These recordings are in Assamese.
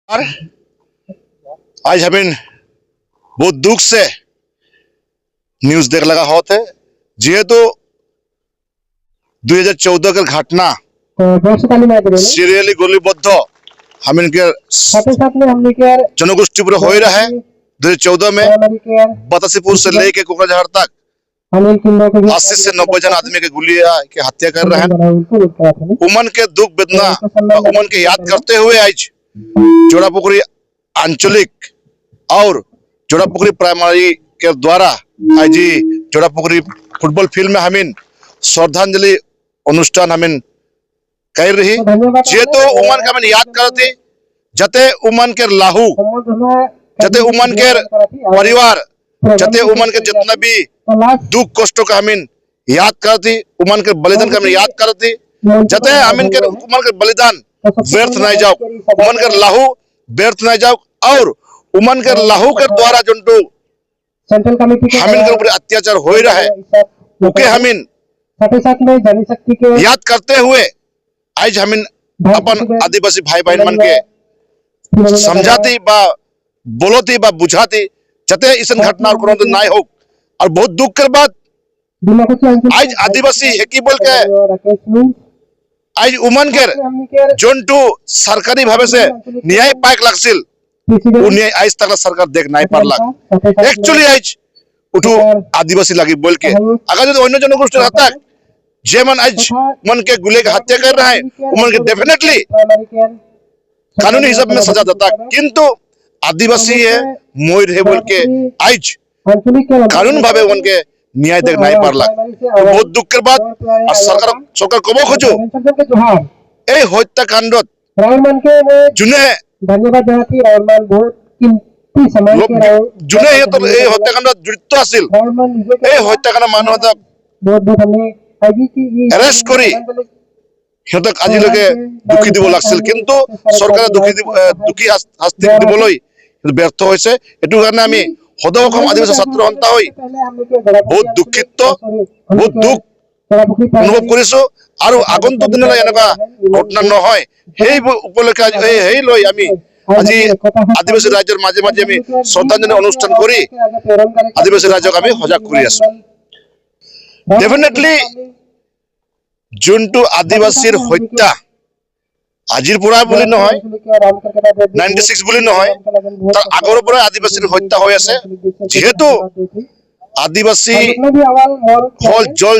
और आज हमें बहुत दुख से न्यूज देख लगा होते जेहेतु 2014 के घटना सीरियली गोलीबद्ध हम इनके जनगोष्ठी पूरे हो रहा है 2014 में बतासीपुर से लेके कोकराझार तक 80 से 90 जन आदमी के गोली के हत्या कर रहे हैं। उमन के दुख वेदना उमन के याद करते हुए आज जोड़ापुकुरी आंचलिक और जोड़ापुकुरी प्राइमरी के द्वारा आज जोड़ापुकुरी फुटबॉल फील्ड में हमें श्रद्धांजलि अनुष्ठान हमें कर रही जेहेतु उमन का हमें याद करते जते उमन के लाहू जते उमन के परिवार जते उमन के जितना भी दुख कष्टों का हमें याद करती उमन के बलिदान का हमें याद करती जते हमें के उमन के बलिदान व्यर्थ नहीं जाओ उमन के लाहू व्यर्थ नहीं जाओ और उमन के लाहू के द्वारा जो हमें के ऊपर अत्याचार हो रहा है उके हमें याद करते हुए आज हमें अपन आदिवासी भाई बहन मन के समझाती बा बोलती बा बुझाती जते इस घटना और कोनो नहीं हो और बहुत दुख के बाद आज आदिवासी है की बोल के आज उमन के जोंटू सरकारी भावे से न्याय पाइक लागसिल उ न्याय आज तक सरकार देख नहीं पारला एक्चुअली आज उठू आदिवासी लगी बोल के अगर जो अन्य जनगोष्ठी रहता जे मन आज मन के गुले के हत्या कर रहा है उमन के डेफिनेटली कानूनी हिसाब में सजा देता किंतु आदिवासी है मोर है बोल के आज कानून भावे उनके न्याय देख नहीं पारला बहुत दुख के बाद और सरकार कब खोजो ए हत्याकांड जुने जुने तो ए हत्याकांड जड़ित आसिल ए हत्याकांड मानव एरेस्ट करी সিহঁতক আজিলৈকে দুখী দিব লাগছিল কিন্তু চৰকাৰে দুখী শাস্তি দিবলৈ ব্যৰ্থ হৈছে এটো কাৰণে আমি সদৌ অসম আদিবাসী ছাত্ৰ সন্থা হৈ বহুত দুখিত বহুত দুখ অনুভৱ কৰিছো আৰু আগন্তুক দিনলৈ এনেকুৱা ঘটনা নহয় সেই উপলক্ষে সেই লৈ আমি আজি আদিবাসী ৰাজ্যৰ মাজে মাজে আমি শ্ৰদ্ধাঞ্জলি অনুষ্ঠান কৰি আদিবাসী ৰাজ্যক আমি সজাগ কৰি আছো ডেফিনেটলি जोंटू आदिवासीर हत्या आजिर पुरा बोली নহয় 96 बोली নহয় तार आगर पुरा आदिवासीर हत्या হৈ আছে যেহেতু आदिवासी हल जल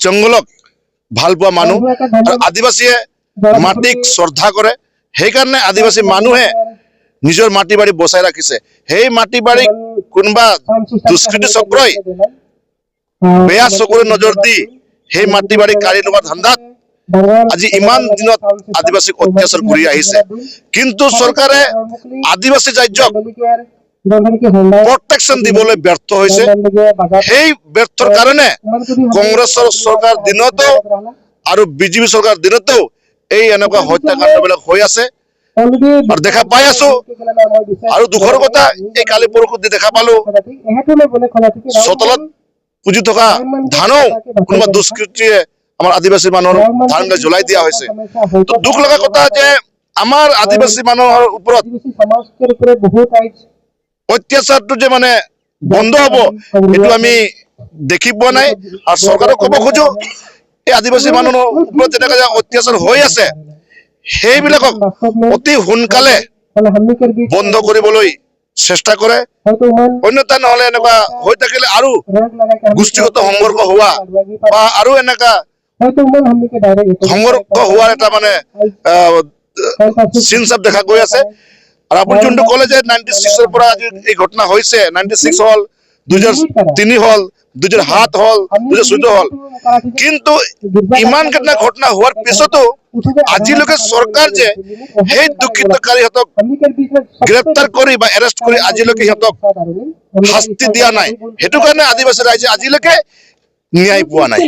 जंगलक ভাল পোৱা মানুহ আৰু আদিবাসীয়ে মাটিক শ্ৰদ্ধা কৰে সেই কাৰণে আদিবাসী মানুহে নিজৰ মাটি বাড়ি বচাই ৰাখিছে সেই মাটি বাড়ি কোনবা দুষ্কৃতি চক্ৰই বেয়া চকুৰে নজৰ দি সেই মাটি বাড়ি কাঢ়ি লোৱাৰ ধান্দাত আজি ইমান দিনত আদিবাসীক অত্যাচাৰ কৰি আহিছে কিন্তু চৰকাৰে আদিবাসী ৰাজ্যক প্ৰটেকশ্যন দিবলৈ ব্যৰ্থ হৈছে সেই ব্যৰ্থৰ কাৰণে কংগ্ৰেছৰ চৰকাৰ দিনতো আৰু বিজেপি চৰকাৰ দিনতো এই এনেকুৱা হত্যাকাণ্ডবিলাক হৈ আছে और देखा पाई आसो और दुखर कथा এই কালি পৰখুদি দেখা পালো সতলত পুজি থকা ধানো কোনোবা দুষ্কৃতিয়ে আমাৰ আদিবাসী মানুহৰ ধানলে জ্বলাই দিয়া হৈছে তো দুখ লগা কথা যে আমাৰ আদিবাসী মানুহৰ ওপৰত অত্যাচাৰটো যে মানে বন্ধ হ'ব এটো আমি দেখি পোৱা নাই আৰু চৰকাৰক ক'ব খোজো এই আদিবাসী মানুহৰ ওপৰত যেনেকা অত্যাচাৰ হৈ আছে সেইবিলাকক অতি সোনকালে বন্ধ কৰিবলৈ চেষ্টা কৰে অন্যথা নহলে এনেকুৱা হৈ থাকিলে আৰু গোষ্ঠীগত সংঘৰ্ষ হোৱা বা আৰু এনেকুৱা সংঘৰ্ষ হোৱাৰ এটা মানে চিন চাপ দেখা গৈ আছে আৰু আপুনি যোনটো ক'লে যে 96 ৰ পৰা আজি এই ঘটনা হৈছে 96 হল 2003 হল 2007 হল 2014 হল কিন্তু ইমান ঘটনা হোৱাৰ পিছতো আজিলৈকে চৰকাৰ যে সেই দুঃখিতকাৰী হতক গ্ৰেপ্তাৰ কৰি বা এৰেষ্ট কৰি আজিলৈকে হতক শাস্তি দিয়া নাই হেতু কাৰণে আদিবাসী ৰাইজে আজিলৈকে ন্যায় পোৱা নাই।